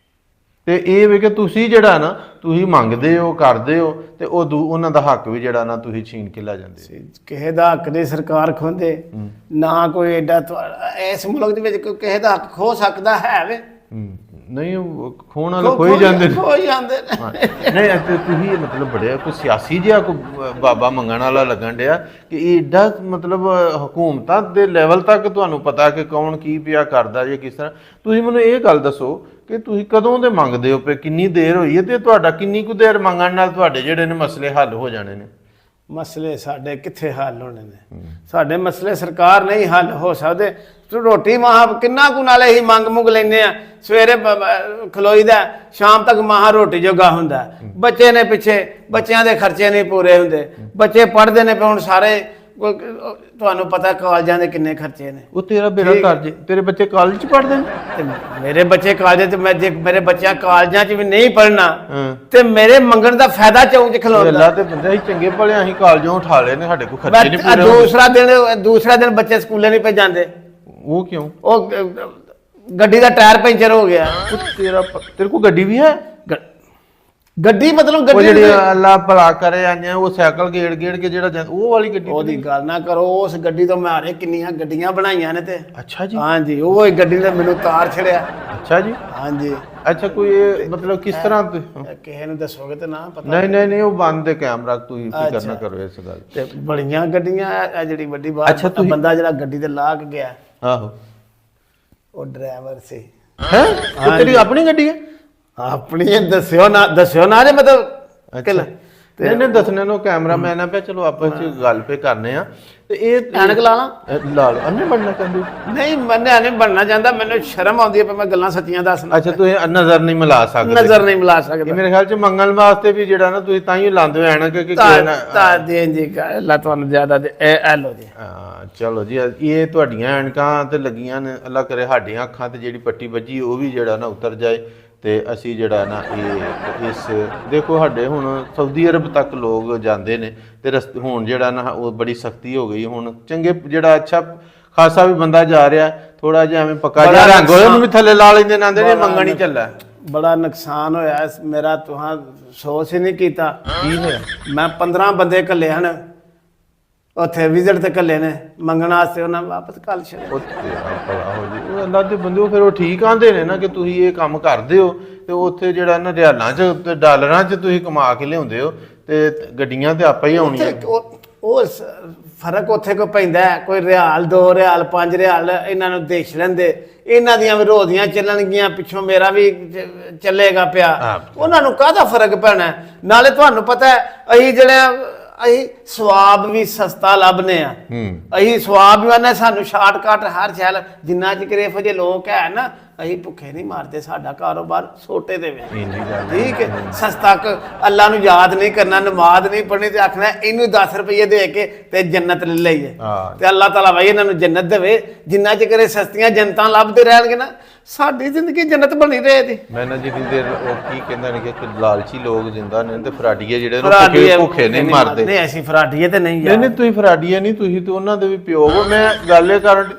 ਤੇ ਇਹ ਵੇ ਕਿ ਤੁਸੀਂ ਜਿਹੜਾ ਨਾ ਤੁਸੀਂ ਮੰਗਦੇ ਹੋ, ਕਰਦੇ ਹੋ, ਤੇ ਉਹਨਾਂ ਦਾ ਹੱਕ ਵੀ ਜਿਹੜਾ ਨਾ ਤੁਸੀਂ ਛੀਨ ਕੇ ਲੈ ਜਾਂਦੇ। ਕਿਸੇ ਦਾ ਹੱਕ ਨਹੀਂ ਸਰਕਾਰ ਖੋਹਦੇ ਨਾ, ਕੋਈ ਐਡਾ ਇਸ ਮੁਲਕ ਦੇ ਵਿੱਚ ਕੋਈ ਕਿਸੇ ਦਾ ਹੱਕ ਖੋ ਸਕਦਾ ਹੈ ਵੇ? ਨਹੀਂ ਖੋਣ ਵਾਲੇ ਖੋਈ ਜਾਂਦੇ ਨੇ। ਨਹੀਂ ਤੇ ਤੁਸੀਂ ਮਤਲਬ ਬੜਿਆ ਕੋਈ ਸਿਆਸੀ ਜਿਹਾ ਕੋਈ ਬਾਬਾ ਮੰਗਣ ਵਾਲਾ ਲੱਗਣ ਡਿਆ ਕਿ ਇਹ ਏਡਾ ਮਤਲਬ ਹਕੂਮਤਾਂ ਦੇ ਲੈਵਲ ਤੱਕ ਤੁਹਾਨੂੰ ਪਤਾ ਕਿ ਕੌਣ ਕੀ ਪਿਆ ਕਰਦਾ ਜਾਂ ਕਿਸ ਤਰ੍ਹਾਂ। ਤੁਸੀਂ ਮੈਨੂੰ ਇਹ ਗੱਲ ਦੱਸੋ ਕਿ ਤੁਸੀਂ ਕਦੋਂ ਦੇ ਮੰਗਦੇ ਹੋ ਪਏ, ਕਿੰਨੀ ਦੇਰ ਹੋਈ ਹੈ, ਤੇ ਤੁਹਾਡਾ ਕਿੰਨੀ ਕੁ ਦੇਰ ਮੰਗਣ ਨਾਲ ਤੁਹਾਡੇ ਜਿਹੜੇ ਨੇ ਮਸਲੇ ਹੱਲ ਹੋ ਜਾਣੇ ਨੇ? ਮਸਲੇ ਸਾਡੇ ਕਿੱਥੇ ਹੱਲ ਹੋਣੇ ਨੇ? ਸਾਡੇ ਮਸਲੇ ਸਰਕਾਰ ਨਹੀਂ ਹੱਲ ਹੋ ਸਕਦੇ। ਰੋਟੀ ਮਾਹ ਕਿੰਨਾ ਕੁ ਨਾਲੇ ਹੀ ਮੰਗ ਲੈਂਦੇ ਆ, ਸਵੇਰੇ ਖਲੋਈਦਾ ਸ਼ਾਮ ਤੱਕ ਮਾਹ ਰੋਟੀ ਜੋਗਾ ਹੁੰਦਾ। ਬੱਚੇ ਨੇ ਪਿੱਛੇ, ਬੱਚਿਆਂ ਦੇ ਖਰਚੇ ਨਹੀਂ ਪੂਰੇ ਹੁੰਦੇ, ਬੱਚੇ ਪੜ੍ਹਦੇ ਨੇ। ਹੁਣ ਸਾਰੇ ਤੁਹਾਨੂੰ ਪਤਾ ਕਾਲਜਾਂ ਦੇ ਕਿੰਨੇ ਖਰਚੇ ਨੇ। ਉਹ ਤੇਰਾ ਬੇੜਾ ਕਾਲਜ, ਤੇਰੇ ਬੱਚੇ ਕਾਲਜ 'ਚ ਪੜ੍ਹਦੇ ਨੇ? ਤੇ ਮੇਰੇ ਬੱਚੇ ਕਾਲਜ, ਤੇ ਮੈਂ ਜੇ ਮੇਰੇ ਬੱਚਿਆਂ ਕਾਲਜਾਂ 'ਚ ਵੀ ਨਹੀਂ ਪੜ੍ਹਨਾ ਤੇ ਮੇਰੇ ਮੰਗਣ ਦਾ ਫਾਇਦਾ ਚੌਂਕ 'ਚ ਖਲੋਦਾ। ਅੱਲਾ ਤੇ ਬੰਦੇ ਅਸੀਂ ਚੰਗੇ ਭਲੇ, ਅਸੀਂ ਕਾਲਜੋਂ ਉਠਾ ਲਏ ਨੇ, ਸਾਡੇ ਕੋਲ ਖਰਚੇ ਨਹੀਂ ਪੂਰੇ। ਦੂਸਰਾ ਦਿਨ ਬੱਚੇ ਸਕੂਲੇ ਨਹੀਂ ਭੇਜਦੇ। ਉਹ ਕਿਉਂ? ਉਹ ਗੱਡੀ ਦਾ ਟਾਇਰ ਪੈਂਚਰ ਹੋ ਗਿਆ। ਤੇਰੇ ਕੋਲ ਗੱਡੀ ਵੀ ਹੈ? ਗੱਡੀ ਮਤਲਬ ਗੱਡੀ ਜਿਹੜੀ ਅੱਲਾ ਭਲਾ ਕਰੇ ਆਂਦੇ ਉਹ ਸਾਈਕਲ ਗੇੜ ਕੇ ਜਿਹੜਾ ਉਹ ਵਾਲੀ ਗੱਡੀ? ਉਹਦੀ ਗੱਲ ਨਾ ਕਰੋ। ਉਸ ਗੱਡੀ ਤੋਂ ਮੈਂ ਹਾਰੇ ਕਿੰਨੀਆਂ ਗੱਡੀਆਂ ਬਣਾਈਆਂ ਨੇ। ਤੇ ਅੱਛਾ ਜੀ। ਹਾਂਜੀ, ਉਹ ਗੱਡੀ ਨੇ ਮੈਨੂੰ ਤਾਰ ਛੜਿਆ। ਅੱਛਾ ਜੀ। ਹਾਂਜੀ। ਅੱਛਾ, ਕੋਈ ਮਤਲਬ ਕਿਸ ਤਰ੍ਹਾਂ? ਕਿਸੇ ਨੂੰ ਦੱਸੋਗੇ ਤੇ ਨਾ ਪਤਾ? ਨਹੀਂ ਉਹ ਬੰਦ ਦੇ ਕੈਮਰਾ, ਤੁਸੀਂ ਫਿਕਰ ਨਾ ਕਰੋ ਇਸ ਗੱਲ ਤੇ। ਬੜੀਆਂ ਗੱਡੀਆਂ, ਜਿਹੜੀ ਵੱਡੀ ਬਾਤ ਬੰਦਾ ਜਿਹੜਾ ਗੱਡੀ ਤੇ ਲਾ ਕੇ ਗਿਆ, ਆਹੋ, ਉਹ ਡਰਾਈਵਰ ਸੀ। ਹੈ? ਤੇਰੀ ਆਪਣੀ ਗੱਡੀ ਹੈ? ਆਪਣੀ ਦੱਸਿਓ ਨਾ ਜੇ ਮਤਲਬ ਅੱਛਾ ਤੇ ਇਹਨੇ ਦੱਸਣੇ ਨੂੰ ਕੈਮਰਾਮੈਨ ਆ ਪਿਆ ਚਲੋ ਆਪਸ ਚ ਗੱਲ ਪੇ ਕਰਨੇ ਆ ਤੇ ਇਹ ਐਨਕ ਲਾ ਲਾਂ ਲਾ ਲਓ ਅੰਨੇ ਬਣਨਾ ਚਾਹੁੰਦੇ ਨਹੀਂ ਮੰਨਿਆ ਨਹੀਂ ਬਣਨਾ ਚਾਹੁੰਦਾ ਮੈਨੂੰ ਸ਼ਰਮ ਆਉਂਦੀ ਹੈ ਪਰ ਮੈਂ ਗੱਲਾਂ ਸੱਚੀਆਂ ਦੱਸਣਾ ਅੱਛਾ ਤੁਸੀਂ ਨਜ਼ਰ ਨਹੀਂ ਮਿਲਾ ਸਕਦੇ ਨਜ਼ਰ ਨਹੀਂ ਮਿਲਾ ਇਹ ਸਕਦਾ ਮੇਰੇ ਖਿਆਲ ਚ ਮੰਗਲ ਵਾਸਤੇ ਵੀ ਜਿਹੜਾ ਨਾ ਤੁਸੀਂ ਤਾਂ ਹੀ ਲਾਉਂਦੇ ਹੋ ਐਨਕ ਕਿ ਤਾਂ ਦੇਣ ਜੀ ਅੱਲਾ ਤੁਹਾਨੂੰ ਜ਼ਿਆਦਾ ਦੇ ਇਹ ਲੋ ਜੀ ਹਾਂ ਚਲੋ ਜੀ ਇਹ ਤੁਹਾਡੀਆਂ ਐਨਕਾਂ ਤੇ ਲੱਗੀਆਂ ਨੇ ਅੱਲਾ ਕਰੇ ਸਾਡੀਆਂ ਅੱਖਾਂ ਤੇ ਜਿਹੜੀ ਪੱਟੀ ਵੱਜੀ ਉਹ ਵੀ ਜਿਹੜਾ ਨਾ ਉਤਰ ਜਾਏ ਤੇ ਅਸੀਂ ਜਿਹੜਾ ਨਾ ਇਹ ਇਸ ਦੇਖੋ ਸਾਡੇ ਹੁਣ ਸਾਊਦੀ ਅਰਬ ਤੱਕ ਲੋਕ ਜਾਂਦੇ ਨੇ ਤੇ ਰਸਤੇ ਹੁਣ ਜਿਹੜਾ ਨਾ ਉਹ ਬੜੀ ਸਖਤੀ ਹੋ ਗਈ ਹੁਣ ਚੰਗੇ ਜਿਹੜਾ ਅੱਛਾ ਖਾਸਾ ਵੀ ਬੰਦਾ ਜਾ ਰਿਹਾ ਥੋੜਾ ਜਿਹਾ ਐਵੇਂ ਪੱਕਾ ਜਿਹਾ ਰੰਗ ਹੋਇਆ ਉਹਨੂੰ ਵੀ ਥੱਲੇ ਲਾ ਲੈਂਦੇ ਨੇ ਆਂਦੇ ਨੇ ਮੰਗਣ ਹੀ ਚੱਲਾ ਬੜਾ ਨੁਕਸਾਨ ਹੋਇਆ ਮੇਰਾ ਤੁਹਾਂ ਸੋਚ ਹੀ ਨਹੀਂ ਕੀਤਾ ਕੀ ਹੋਇਆ ਮੈਂ 15 ਬੰਦੇ ਘੱਲੇ ਹਨ ਉੱਥੇ ਵਿਜ਼ਿਟ ਤੇ ਘੱਲੇ ਨੇ ਮੰਗਣ ਵਾਸਤੇ ਉਹਨਾਂ ਵਾਪਸ ਕੱਲ ਛੱਡ ਉਹ ਤੇਰਾ ਭਲਾ ਹੋ ਜੀ ਉਹ ਅੱਲਾ ਦੇ ਬੰਦੇ ਉਹ ਫਿਰ ਉਹ ਠੀਕ ਆਂਦੇ ਨੇ ਨਾ ਕਿ ਤੁਸੀਂ ਇਹ ਕੰਮ ਕਰਦੇ ਹੋ ਤੇ ਉੱਥੇ ਜਿਹੜਾ ਨਾ ਰਿਆਲਾਂ 'ਚ ਤੇ ਡਾਲਰਾਂ 'ਚ ਤੁਸੀਂ ਕਮਾ ਕੇ ਲਿਆਉਂਦੇ ਹੋ ਤੇ ਗੱਡੀਆਂ ਤੇ ਆਪਾਂ ਹੀ ਆਉਣੀਆਂ ਉਹ ਫਰਕ ਉੱਥੇ ਕੋ ਪੈਂਦਾ ਕੋਈ ਰਿਆਲ 2 ਰਿਆਲ 5 ਰਿਆਲ ਇਹਨਾਂ ਨੂੰ ਦੇਖ ਲੈਂਦੇ ਇਹਨਾਂ ਦੀਆਂ ਵਿਰੋਧੀਆਂ ਚੱਲਣਗੀਆਂ ਪਿੱਛੋਂ ਮੇਰਾ ਵੀ ਚੱਲੇਗਾ ਪਿਆ ਉਹਨਾਂ ਨੂੰ ਕਾਹਦਾ ਫਰਕ ਪੈਣਾ ਨਾਲੇ ਤੁਹਾਨੂੰ ਪਤਾ ਅਸੀਂ ਜਿਹੜੇ ਅਸੀਂ ਸਵਾਬ ਵੀ ਸਸਤਾ ਲੱਭਨੇ ਆ ਅਸੀਂ ਸਵਾਬ ਵੀ ਆਨੇ ਸਾਨੂੰ ਸ਼ਾਰਟਕਟ ਹਰ ਸ਼ੈਲ ਜਿੰਨਾ ਚਿਰ ਇਹੋ ਜਿਹੇ ਲੋਕ ਹੈ ਨਾ ਅਸੀਂ ਭੁੱਖੇ ਨਹੀਂ ਮਾਰਦੇ ਸਾਡਾ ਕਾਰੋਬਾਰ ਛੋਟੇ ਦੇ ਵਿੱਚ ਠੀਕ ਹੈ ਸਸਤਾ ਅੱਲਾ ਨੂੰ ਯਾਦ ਨਹੀਂ ਕਰਨਾ ਨਮਾਜ਼ ਨਹੀਂ ਪੜ੍ਹਨੀ ਤੇ ਆਖਣਾ ਇਹਨੂੰ 10 ਰੁਪਏ ਦੇ ਕੇ ਤੇ ਜੰਨਤ ਲੈ ਲਈਏ ਤੇ ਅੱਲਾ ਤਾਲਾ ਭਾਈ ਇਹਨਾਂ ਨੂੰ ਜੰਨਤ ਦੇਵੇ ਜਿੰਨਾ ਚਿਰ ਇਹ ਸਸਤੀਆਂ ਜਨਤਾਂ ਲੱਭਦੇ ਰਹਿਣਗੇ ਨਾ ਸਾਡੀ ਜ਼ਿੰਦਗੀ ਜੰਨਤ ਬਣੀ ਰਹੇ ਦੀ ਮੈਂ ਨਾ ਜਿੰਨੀ ਦੇਰ ਉਹ ਕੀ ਕਹਿੰਦੇ ਨੇ ਕਿ ਲਾਲਚੀ ਲੋਕ ਜਿੰਦਾ ਨੇ ਤੇ ਫਰਾਡੀਏ ਜਿਹੜੇ ਭੁੱਖੇ ਨਹੀਂ ਮਰਦੇ ਨਹੀਂ ਅਸੀਂ ਫਰਾਡੀਏ ਤੇ ਨਹੀਂ ਨਹੀਂ ਤੁਸੀਂ ਫਰਾਡੀਏ ਨਹੀਂ ਤੁਸੀਂ ਤੇ ਉਹਨਾਂ ਦੇ ਵੀ ਪਿਓ ਹੋ ਮੈਂ ਗੱਲ ਇਹ ਕਰਨ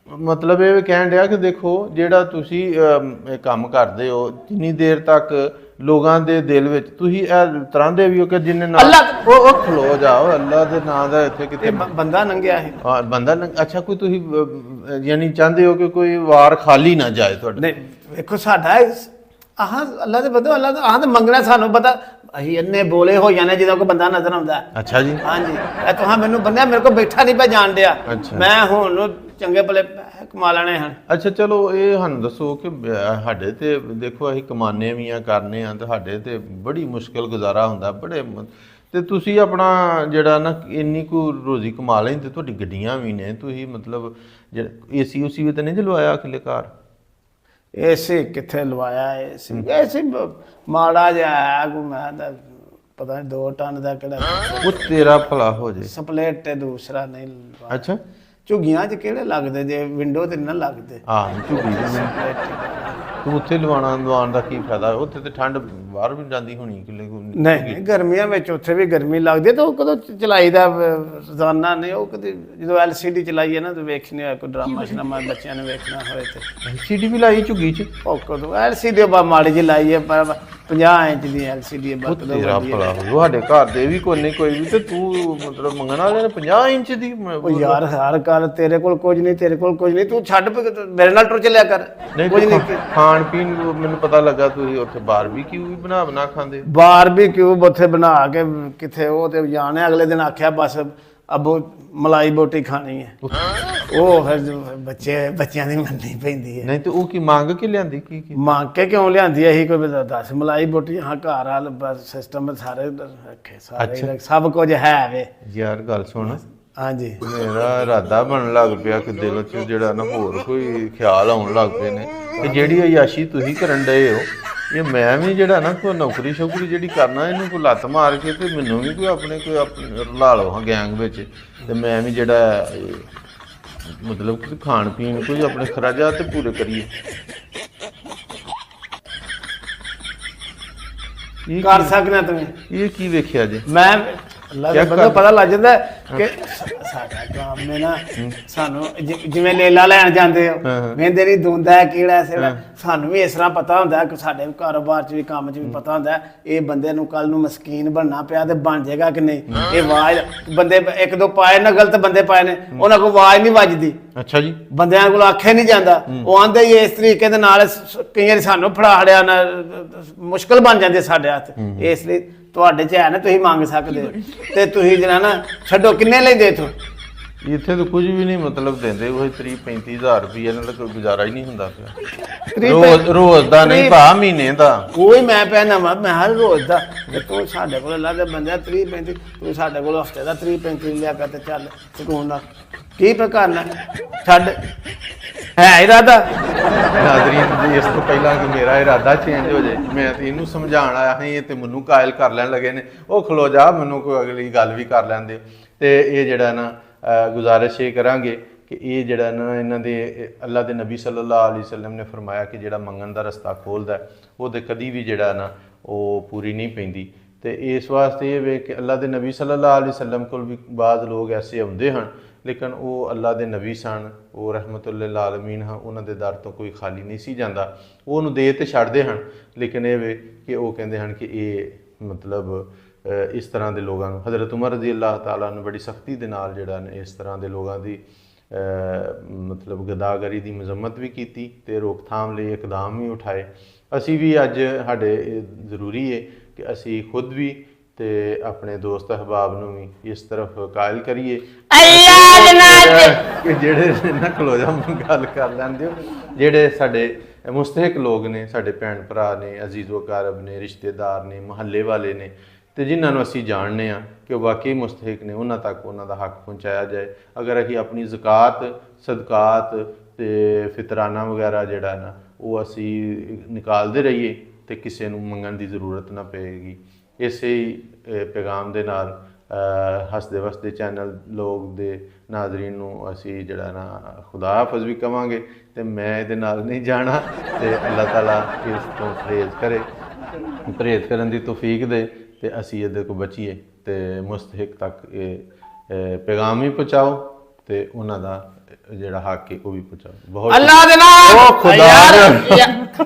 ਮਤਲਬ ਇਹ ਕਹਿਣ ਡਿਆ ਕਿ ਦੇਖੋ ਜਿਹੜਾ ਤੁਸੀਂ ਇਹ ਕੰਮ ਕਰਦੇ ਹੋ ਜਿੰਨੀ ਦੇਰ ਤੱਕ ਲੋਕਾਂ ਦੇ ਦਿਲ ਵਿੱਚ ਤੁਸੀਂ ਇਹ ਤਰ੍ਹਾਂ ਦੇ ਵੀ ਹੋ ਕਿ ਜਿੰਨੇ ਨਾਲ ਉਹ ਖਲੋ ਜਾਓ ਅੱਲਾ ਦੇ ਨਾਂ ਦਾ ਇੱਥੇ ਕਿਤੇ ਬੰਦਾ ਨੰਗਿਆ ਹੈ ਹਾਂ ਬੰਦਾ ਅੱਛਾ ਕੋਈ ਤੁਸੀਂ ਯਾਨੀ ਚਾਹੁੰਦੇ ਹੋ ਕਿ ਕੋਈ ਵਾਰ ਖਾਲੀ ਨਾ ਜਾਏ ਤੁਹਾਡਾ ਨਹੀਂ ਵੇਖੋ ਸਾਡਾ ਆਹ ਅੱਲਾ ਦੇ ਬੰਦੇ ਅੱਲਾ ਆਹ ਤੇ ਮੰਗਣਾ ਸਾਨੂੰ ਪਤਾ ਅਸੀਂ ਇੰਨੇ ਬੋਲੇ ਹੋ ਜਾਂਦੇ ਜਦੋਂ ਕੋਈ ਬੰਦਾ ਨਜ਼ਰ ਆਉਂਦਾ ਅੱਛਾ ਜੀ ਹਾਂਜੀ ਇਹ ਤੁਹਾਂ ਮੈਨੂੰ ਬੰਦਿਆ ਮੇਰੇ ਕੋਲ ਬੈਠਾ ਨਹੀਂ ਪਿਆ ਜਾਣ ਡਿਆ ਮੈਂ ਹੁਣ ਨੂੰ ਚੰਗੇ ਭਲੇ ਕਮਾ ਲੈਣੇ ਹਨ ਅੱਛਾ ਚਲੋ ਇਹ ਸਾਨੂੰ ਦੱਸੋ ਕਿ ਸਾਡੇ ਤੇ ਦੇਖੋ ਅਸੀਂ ਕਮਾਨੇ ਵੀ ਆ ਕਰਨੇ ਆ ਤੇ ਸਾਡੇ ਤੇ ਬੜੀ ਮੁਸ਼ਕਲ ਗੁਜ਼ਾਰਾ ਹੁੰਦਾ ਬੜੇ ਤੇ ਤੁਸੀਂ ਆਪਣਾ ਜਿਹੜਾ ਨਾ ਇੰਨੀ ਕੁ ਰੋਜ਼ੀ ਕਮਾ ਲੈਂਦੇ ਤੁਹਾਡੀ ਗੱਡੀਆਂ ਵੀ ਨੇ ਤੁਸੀਂ ਮਤਲਬ ਜਿਹੜਾ ਏਸੀ ਉਸੀ ਵੀ ਤਾਂ ਨਹੀਂ ਲਵਾਇਆ ਅਖਲੇ ਘਰ ਏਸੀ ਕਿੱਥੇ ਲਵਾਇਆ ਏਸੀ ਮਾੜਾ ਜਿਹਾ ਹੈ ਕੋ ਮੈਂ ਤਾਂ ਪਤਾ ਨਹੀਂ 2 ਟਨ ਦਾ ਕਿਹੜਾ ਉਹ ਤੇਰਾ ਭਲਾ ਹੋ ਜੇ ਸਪਲੇਟ ਤੇ ਦੂਸਰਾ ਨਹੀਂ ਲਵਾਇਆ ਅੱਛਾ ਝੁੱਗੀਆਂ 'ਚ ਕਿਹੜੇ ਲੱਗਦੇ ਜੇ ਵਿੰਡੋ ਤੇ ਨਾ ਲੱਗਦੇ ਹਾਂ ਝੁੱਗੀ ਤੂੰ ਉੱਥੇ ਲਵਾਉਣ ਦਾ ਕੀ ਫਾਇਦਾ ਉੱਥੇ ਤੇ ਠੰਡ ਬਾਹਰ ਵੀ ਜਾਂਦੀ ਹੋਣੀ ਕਿਲੇ ਨਹੀਂ ਗਰਮੀਆਂ ਵਿੱਚ ਉੱਥੇ ਵੀ ਗਰਮੀ ਲੱਗਦੀ ਤਾਂ ਉਹ ਕਦੋਂ ਚਲਾਈਦਾ ਰੋਜ਼ਾਨਾ ਨਹੀਂ ਉਹ ਕਦੇ ਜਦੋਂ LCD ਚਲਾਈਏ ਨਾ ਤਾਂ ਵੇਖਣੇ ਹੋਇਆ ਕੋਈ ਡਰਾਮਾ ਸ਼ਰਾਮਾ ਬੱਚਿਆਂ ਨੇ ਵੇਖਣਾ ਹੋਏ ਤੇ LCD ਵੀ ਲਾਈ ਝੁੱਗੀ 'ਚ ਉਹ ਕਦੋਂ LCD ਬਾ ਮਾੜੀ ਜਿਹੀ ਲਾਈਏ ਪਰ 50 ਇੰਚ ਦੀ LCD ਵਰਤਦਾ ਤੇਰਾ ਭਲਾ ਹੋ ਸਾਡੇ ਘਰ ਦੇ ਵੀ ਕੋਈ ਨਹੀਂ ਕੋਈ ਵੀ ਤੇ ਤੂੰ ਮਤਲਬ ਮੰਗਣ ਵਾਲੇ ਨੇ 50 ਇੰਚ ਦੀ ਉਹ ਯਾਰ ਹਰ ਗੱਲ ਤੇਰੇ ਕੋਲ ਕੁਝ ਨਹੀਂ ਤੇਰੇ ਕੋਲ ਕੁਝ ਨਹੀਂ ਤੂੰ ਛੱਡ ਮੇਰੇ ਨਾਲ ਟੁਰ ਚੱਲਿਆ ਕਰ ਕੁਝ ਨਹੀਂ ਖਾਣ ਪੀਣ ਮੈਨੂੰ ਪਤਾ ਲੱਗਾ ਤੁਸੀਂ ਉੱਥੇ ਬਾਰਬੀਕਿਊ ਵੀ ਬਣਾ ਖਾਂਦੇ ਬਾਰਬੀਕਿਊ ਉੱਥੇ ਬਣਾ ਕੇ ਕਿੱਥੇ ਉਹ ਤੇ ਜਾਣੇ ਅਗਲੇ ਦਿਨ ਆਖਿਆ ਬਸ ਅਬੋ ਮਲਾਈ ਬੋਟੀ ਖਾਣੀ ਹੈ ਉਹ ਫਿਰ ਬੱਚਿਆਂ ਦੀ ਮੰਨਣੀ ਪੈਂਦੀ ਹੈ ਨਹੀਂ ਤੇ ਉਹ ਕੀ ਮੰਗ ਕੇ ਲਿਆਂਦੀ ਕੀ ਮੰਗ ਕੇ ਕਿਉਂ ਲਿਆਂਦੀ ਅਸੀਂ ਕੋਈ 10 ਮਲਾਈ ਬੋਟੀ ਹਾਂ ਘਰ ਵਾਲ ਬਸ ਸਿਸਟਮ ਸਾਰੇ ਰੱਖੇ ਸਾਰੇ ਸਭ ਕੁਝ ਹੈ ਵੇ ਯਾਰ ਗੱਲ ਸੁਣ ਹਾਂਜੀ ਮੇਰਾ ਇਰਾਦਾ ਬਣਨ ਲੱਗ ਪਿਆ ਕਿ ਦਿਲ 'ਚ ਜਿਹੜਾ ਨਾ ਹੋਰ ਕੋਈ ਖਿਆਲ ਆਉਣ ਲੱਗ ਪਏ ਨੇ ਤੇ ਜਿਹੜੀ ਅਯਾਸ਼ੀ ਤੁਸੀਂ ਕਰਨ ਡਏ ਹੋ ਇਹ ਮੈਂ ਵੀ ਜਿਹੜਾ ਨਾ ਕੋਈ ਨੌਕਰੀ ਸ਼ੌਕਰੀ ਜਿਹੜੀ ਕਰਨਾ ਇਹਨੂੰ ਕੋਈ ਲੱਤ ਮਾਰ ਕੇ ਤੇ ਮੈਨੂੰ ਵੀ ਕੋਈ ਆਪਣੇ ਰਲਾ ਲਓ ਹਾਂ ਗੈਂਗ ਵਿੱਚ ਤੇ ਮੈਂ ਵੀ ਜਿਹੜਾ ਮਤਲਬ ਕਿ ਖਾਣ ਪੀਣ ਕੋਈ ਆਪਣੇ ਖਰਾਜਾਤ ਤੇ ਪੂਰੇ ਕਰੀਏ ਕਰ ਸਕਣਾ ਤੁਸੀਂ ਇਹ ਕੀ ਵੇਖਿਆ ਜੇ ਮੈਂ ਅੱਲਾ ਦੇ ਬੰਦੇ ਪਤਾ ਲੱਗ ਜਾਂਦਾ ਕਿ ਸਾਡਾ ਕੰਮ ਨੇ ਨਾ ਸਾਨੂੰ ਜਿਵੇਂ ਲੇਲਾ ਲੈਣ ਜਾਂਦੇ ਹੋ ਵੇਂਦੇ ਨਹੀਂ ਦੁੰਦਾ ਕਿਹੜਾ ਸਿਹੜਾ ਸਾਨੂੰ ਵੀ ਇਸ ਤਰ੍ਹਾਂ ਪਤਾ ਹੁੰਦਾ ਕਿ ਸਾਡੇ ਕਾਰੋਬਾਰ 'ਚ ਵੀ ਕੰਮ 'ਚ ਵੀ ਪਤਾ ਹੁੰਦਾ ਇਹ ਬੰਦੇ ਨੂੰ ਕੱਲ ਨੂੰ ਮਸਕੀਨ ਬਣਨਾ ਪਿਆ ਤੇ ਬਣ ਜਾਏਗਾ ਕਿ ਨਹੀਂ ਇਹ ਆਵਾਜ਼ ਬੰਦੇ 1-2 ਪਾਏ ਨਾ ਗਲਤ ਬੰਦੇ ਪਾਏ ਨੇ ਉਹਨਾਂ ਕੋਲ ਆਵਾਜ਼ ਨਹੀਂ ਵੱਜਦੀ ਅੱਛਾ ਜੀ ਬੰਦਿਆਂ ਕੋਲ ਆਖੇ ਨਹੀਂ ਜਾਂਦਾ ਉਹ ਆਂਦੇ ਹੀ ਇਸ ਤਰੀਕੇ ਦੇ ਨਾਲ ਕਈ ਵਾਰੀ ਸਾਨੂੰ ਫੜਾ ਹੜਿਆ ਨਾ ਮੁਸ਼ਕਲ ਬਣ ਜਾਂਦੇ ਸਾਡੇ ਹੱਥ ਇਸ ਲਈ ਤੁਹਾਡੇ 'ਚ ਹੈ ਨਾ ਤੁਸੀਂ ਮੰਗ ਸਕਦੇ ਤੇ ਤੁਸੀਂ ਜਿਹੜਾ ਨਾ ਛੱਡੋ ਕਿੰਨੇ ਲੈਂਦੇ ਇਥੋਂ ਇੱਥੇ ਤਾਂ ਕੁਝ ਵੀ ਨਹੀਂ ਮਤਲਬ ਦਿੰਦੇ, ਉਹ 30-35 ਹਜ਼ਾਰ ਰੁਪਏ ਇਹਨਾਂ ਦਾ ਕੋਈ ਗੁਜ਼ਾਰਾ ਹੀ ਨਹੀਂ ਹੁੰਦਾ ਪਿਆ। 30 ਰੋਜ਼ ਦਾ ਨਹੀਂ ਭਾ, ਮਹੀਨੇ ਦਾ। ਕੋਈ ਮੈਂ ਪੈਣਾ ਮੈਂ ਹਰ ਰੋਜ਼ ਦਾ ਤੇ ਤੂੰ ਸਾਡੇ ਕੋਲ ਅੱਲਾ ਦੇ ਬੰਦਿਆ 30-35, ਤੂੰ ਸਾਡੇ ਕੋਲ ਹਫਤੇ ਦਾ 30-35 ਲਿਆ ਕਰ ਤੇ ਚੱਲ ਸਕੂਨ ਨਾਲ ਕੀ ਪੇ ਕਰਨਾ ਛੱਡ ਹੈ ਇਰਾਦਾ। ਨਾਜ਼ਰੀਨ, ਇਸ ਤੋਂ ਪਹਿਲਾਂ ਕਿ ਮੇਰਾ ਇਰਾਦਾ ਚੇਂਜ ਹੋ ਜਾਏ, ਮੈਂ ਤੇ ਇਹਨੂੰ ਸਮਝਾਉਣ ਆਇਆ ਸੀ, ਇਹ ਤੇ ਮੈਨੂੰ ਕਾਇਲ ਕਰ ਲੈਣ ਲੱਗੇ ਨੇ। ਉਹ ਖਲੋ ਜਾ, ਮੈਨੂੰ ਕੋਈ ਅਗਲੀ ਗੱਲ ਵੀ ਕਰ ਲੈਂਦੇ। ਤੇ ਇਹ ਜਿਹੜਾ ਨਾ ਗੁਜ਼ਾਰਿਸ਼ ਇਹ ਕਰਾਂਗੇ ਕਿ ਇਹ ਜਿਹੜਾ ਨਾ ਇਹਨਾਂ ਦੇ ਅੱਲਾ ਦੇ ਨਬੀ ਸੱਲੱਲਾਹੁ ਅਲੈਹਿ ਵਸੱਲਮ ਨੇ ਫਰਮਾਇਆ ਕਿ ਜਿਹੜਾ ਮੰਗਣ ਦਾ ਰਸਤਾ ਖੋਲ੍ਹਦਾ ਉਹ ਤੇ ਕਦੀ ਵੀ ਜਿਹੜਾ ਨਾ ਉਹ ਪੂਰੀ ਨਹੀਂ ਪੈਂਦੀ। ਤੇ ਇਸ ਵਾਸਤੇ ਇਹ ਵੇ ਕਿ ਅੱਲਾ ਦੇ ਨਬੀ ਸੱਲੱਲਾਹੁ ਅਲੈਹਿ ਵਸੱਲਮ ਕੋਲ ਵੀ ਬਾਜ਼ ਲੋਕ ਐਸੇ ਆਉਂਦੇ ਹਨ, ਲੇਕਿਨ ਉਹ ਅੱਲਾ ਦੇ ਨਬੀ ਸਨ, ਉਹ ਰਹਿਮਤੁਲ ਲਿਲ ਆਲਮੀਨ ਹਨ, ਉਹਨਾਂ ਦੇ ਦਰ ਤੋਂ ਕੋਈ ਖਾਲੀ ਨਹੀਂ ਸੀ ਜਾਂਦਾ। ਉਹ ਉਹਨੂੰ ਦੇ ਤੇ ਛੱਡਦੇ ਹਨ, ਲੇਕਿਨ ਇਹ ਵੇ ਕਿ ਉਹ ਕਹਿੰਦੇ ਹਨ ਕਿ ਇਹ ਮਤਲਬ ਇਸ ਤਰ੍ਹਾਂ ਦੇ ਲੋਕਾਂ ਨੂੰ ਹਜ਼ਰਤ ਉਮਰ ਰਜ਼ੀ ਅੱਲਾਹ ਤਾਲਾ ਨੂੰ ਬੜੀ ਸਖਤੀ ਦੇ ਨਾਲ ਜਿਹੜਾ ਨੇ ਇਸ ਤਰ੍ਹਾਂ ਦੇ ਲੋਕਾਂ ਦੀ ਮਤਲਬ ਗਦਾਗਰੀ ਦੀ ਮਜ਼ੰਮਤ ਵੀ ਕੀਤੀ ਤੇ ਰੋਕਥਾਮ ਲਈ ਇਕਦਾਮ ਵੀ ਉਠਾਏ। ਅਸੀਂ ਵੀ ਅੱਜ ਸਾਡੇ ਜ਼ਰੂਰੀ ਹੈ ਕਿ ਅਸੀਂ ਖੁਦ ਵੀ ਤੇ ਆਪਣੇ ਦੋਸਤ ਅਹਿਬਾਬ ਨੂੰ ਵੀ ਇਸ ਤਰਫ ਕਾਇਲ ਕਰੀਏ ਕਿ ਜਿਹੜੇ ਨਾ ਖਲੋ ਜਾ ਗੱਲ ਕਰ ਲੈਂਦੇ ਹੋ, ਜਿਹੜੇ ਸਾਡੇ ਮੁਸਤਹਿਕ ਲੋਕ ਨੇ, ਸਾਡੇ ਭੈਣ ਭਰਾ ਨੇ, ਅਜ਼ੀਜ਼ ਵਕਾਰਬ ਨੇ, ਰਿਸ਼ਤੇਦਾਰ ਨੇ, ਮੁਹੱਲੇ ਵਾਲੇ ਨੇ, ਤੇ ਜਿਨ੍ਹਾਂ ਨੂੰ ਅਸੀਂ ਜਾਣਦੇ ਹਾਂ ਕਿ ਉਹ ਵਾਕਈ ਮੁਸਤਹਿਕ ਨੇ, ਉਹਨਾਂ ਤੱਕ ਉਹਨਾਂ ਦਾ ਹੱਕ ਪਹੁੰਚਾਇਆ ਜਾਏ। ਅਗਰ ਅਸੀਂ ਆਪਣੀ ਜ਼ਕਾਤ, ਸਦਕਾਤ ਤੇ ਫਿਤਰਾਨਾ ਵਗੈਰਾ ਜਿਹੜਾ ਨਾ ਉਹ ਅਸੀਂ ਨਿਕਾਲਦੇ ਰਹੀਏ ਤੇ ਕਿਸੇ ਨੂੰ ਮੰਗਣ ਦੀ ਜ਼ਰੂਰਤ ਨਾ ਪਏਗੀ। ਇਸੇ ਹੀ ਪੈਗਾਮ ਦੇ ਨਾਲ ਹੱਸਦੇ ਵਸਦੇ ਚੈਨਲ ਲੋਕ ਦੇ ਨਾਜ਼ਰੀਨ ਨੂੰ ਅਸੀਂ ਜਿਹੜਾ ਨਾ ਖੁਦਾ ਹਾਫਿਜ਼ ਵੀ ਕਵਾਂਗੇ ਤੇ ਮੈਂ ਇਹਦੇ ਨਾਲ ਨਹੀਂ ਜਾਣਾ ਤੇ ਅੱਲਾਹ ਤਾਲਾ ਇਸ ਤੋਂ ਪਰਹੇਜ਼ ਕਰਨ ਦੀ ਤੌਫੀਕ ਦੇ ਤੇ ਅਸੀਂ ਇਹਦੇ ਕੋਲ ਬਚੀਏ ਤੇ ਮੁਸਤਹਿਕ ਤੱਕ ਇਹ ਪੈਗਾਮ ਵੀ ਪਹੁੰਚਾਓ ਤੇ ਉਹਨਾਂ ਦਾ ਜਿਹੜਾ ਹੱਕ ਹੈ ਉਹ ਵੀ ਪਹੁੰਚਾਓ। ਬਹੁਤ ਅੱਲਾਹ ਦੇ ਨਾਲ ਖੁਦਾ